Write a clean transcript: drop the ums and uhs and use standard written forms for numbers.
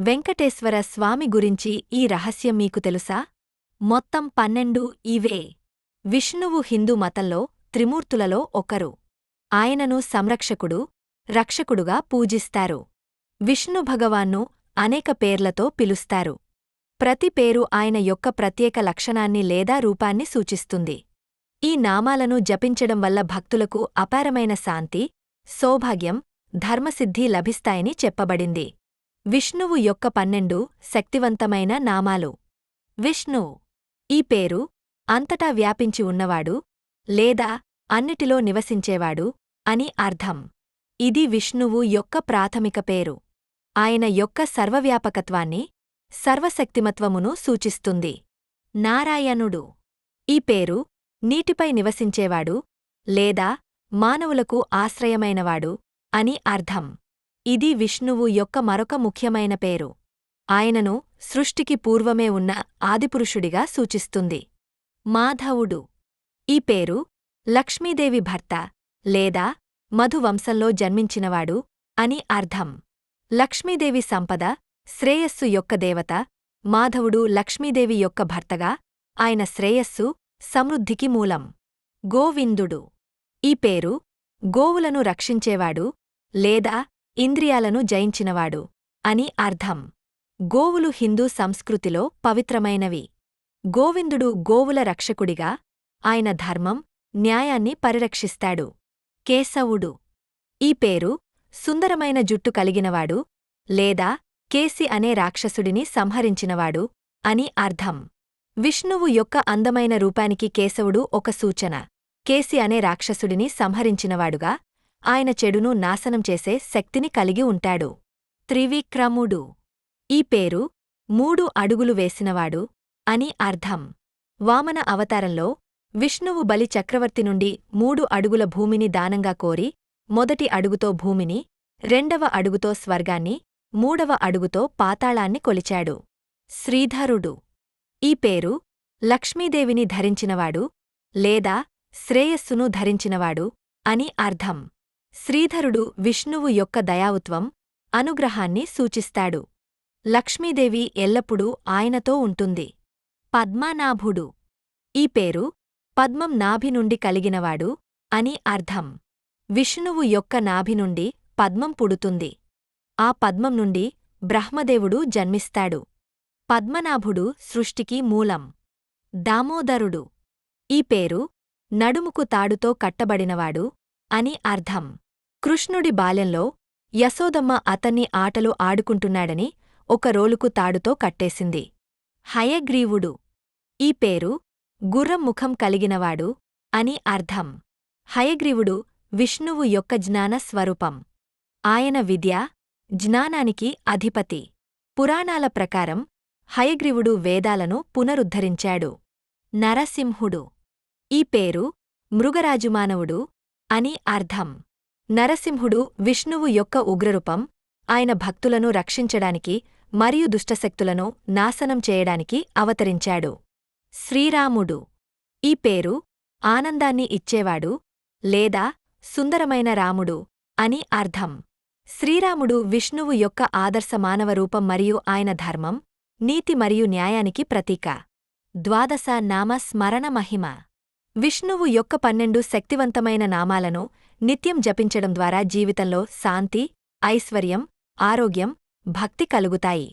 వెంకటేశ్వర స్వామి గురించి ఈ రహస్యం మీకు తెలుసా? మొత్తం 12 ఇవే. విష్ణువు హిందూ మతంలో త్రిమూర్తులలో ఒకరు. ఆయనను సంరక్షకుడు, రక్షకుడుగా పూజిస్తారు. విష్ణు భగవాన్ను అనేక పేర్లతో పిలుస్తారు. ప్రతి పేరు ఆయన యొక్క ప్రత్యేక లక్షణాన్ని లేదా రూపాన్ని సూచిస్తుంది. ఈ నామాలను జపించడం వల్ల భక్తులకు అపారమైన శాంతి, సౌభాగ్యం, ధర్మసిద్ధి లభిస్తాయని చెప్పబడింది. విష్ణువు యొక్క 12 శక్తివంతమైన నామాలు. విష్ణు ఈ పేరు అంతటా వ్యాపించి ఉన్నవాడు లేదా అన్నిటిలో నివసించేవాడు అని అర్థం. ఇది విష్ణువు యొక్క ప్రాథమిక పేరు. ఆయన యొక్క సర్వవ్యాపకత్వాన్ని, సర్వశక్తిమత్వమును సూచిస్తుంది. నారాయణుడు ఈ పేరు నీటిపై నివసించేవాడు లేదా మానవులకు ఆశ్రయమైనవాడు అని అర్థం. ఇది విష్ణువు యొక్క మరొక ముఖ్యమైన పేరు. ఆయనను సృష్టికి పూర్వమే ఉన్న ఆదిపురుషుడిగా సూచిస్తుంది. మాధవుడు ఈ పేరు లక్ష్మీదేవి భర్త లేదా మధువంశంలో జన్మించినవాడు అని అర్థం. లక్ష్మీదేవి సంపద, శ్రేయస్సు యొక్క దేవత. మాధవుడు లక్ష్మీదేవి యొక్క భర్తగా ఆయన శ్రేయస్సు, సమృద్ధికి మూలం. గోవిందుడు ఈ పేరు గోవులను రక్షించేవాడు లేదా ఇంద్రియాలను జయించినవాడు అని అర్థం. గోవులు హిందూ సంస్కృతిలో పవిత్రమైనవి. గోవిందుడు గోవుల రక్షకుడిగా ఆయన ధర్మం, న్యాయాన్ని పరిరక్షిస్తాడు. కేశవుడు ఈ పేరు సుందరమైన జుట్టు కలిగినవాడు లేదా కేసి అనే రాక్షసుడిని సంహరించినవాడు అని అర్థం. విష్ణువు యొక్క అందమైన రూపానికి కేశవుడు ఒక సూచన. కేసి అనే రాక్షసుడిని సంహరించినవాడుగా ఆయన చెడును నాశనం చేసే శక్తిని కలిగి ఉంటాడు. త్రివిక్రముడు ఈ పేరు 3 అడుగులు వేసినవాడు అని అర్థం. వామన అవతారంలో విష్ణువు బలి చక్రవర్తి నుండి 3 అడుగుల భూమిని దానంగా కోరి, మొదటి అడుగుతో భూమిని, 2వ అడుగుతో స్వర్గాన్ని, 3వ అడుగుతో పాతాళాన్ని కొలిచాడు. శ్రీధరుడు ఈ పేరు లక్ష్మీదేవిని ధరించినవాడు లేదా శ్రేయస్సును ధరించినవాడు అని అర్థం. శ్రీధరుడు విష్ణువు యొక్క దయావుత్వం, అనుగ్రహాన్ని సూచిస్తాడు. లక్ష్మీదేవి ఎల్లప్పుడూ ఆయనతో ఉంటుంది. పద్మనాభుడు ఈ పేరు పద్మం నాభి నుండి కలిగినవాడు అని అర్థం. విష్ణువు యొక్క నాభి నుండి పద్మం పుడుతుంది. ఆ పద్మం నుండి బ్రహ్మదేవుడు జన్మిస్తాడు. పద్మనాభుడు సృష్టికి మూలం. దామోదరుడు ఈ పేరు నడుముకు తాడుతో కట్టబడినవాడు అని అర్థం. కృష్ణుడి బాల్యంలో యశోదమ్మ అతన్ని ఆటలు ఆడుకుంటున్నాడని ఒక రోలుకు తాడుతో కట్టేసింది. హయగ్రీవుడు ఈ పేరు గుర్రం ముఖం కలిగినవాడు అని అర్థం. హయగ్రీవుడు విష్ణువు యొక్క జ్ఞాన స్వరూపం. ఆయన విద్య, జ్ఞానానికి అధిపతి. పురాణాల ప్రకారం హయగ్రీవుడు వేదాలను పునరుద్ధరించాడు. నరసింహుడు ఈ పేరు మృగరాజుమానవుడు అని అర్థం. నరసింహుడు విష్ణువు యొక్క ఉగ్రరూపం. ఆయన భక్తులను రక్షించడానికి మరియు దుష్టశక్తులను నాశనం చేయడానికి అవతరించాడు. శ్రీరాముడు ఈ పేరు ఆనందాన్ని ఇచ్చేవాడు లేదా సుందరమైన రాముడు అని అర్థం. శ్రీరాముడు విష్ణువు యొక్క ఆదర్శ మానవ రూపం మరియు ఆయన ధర్మం, నీతి మరియు న్యాయానికి ప్రతీక. ద్వాదశ నామ స్మరణ మహిమ. విష్ణువు యొక్క 12 శక్తివంతమైన నామాలను నిత్యం జపించడం ద్వారా జీవితంలో శాంతి, ఐశ్వర్యం, ఆరోగ్యం, భక్తి కలుగుతాయి.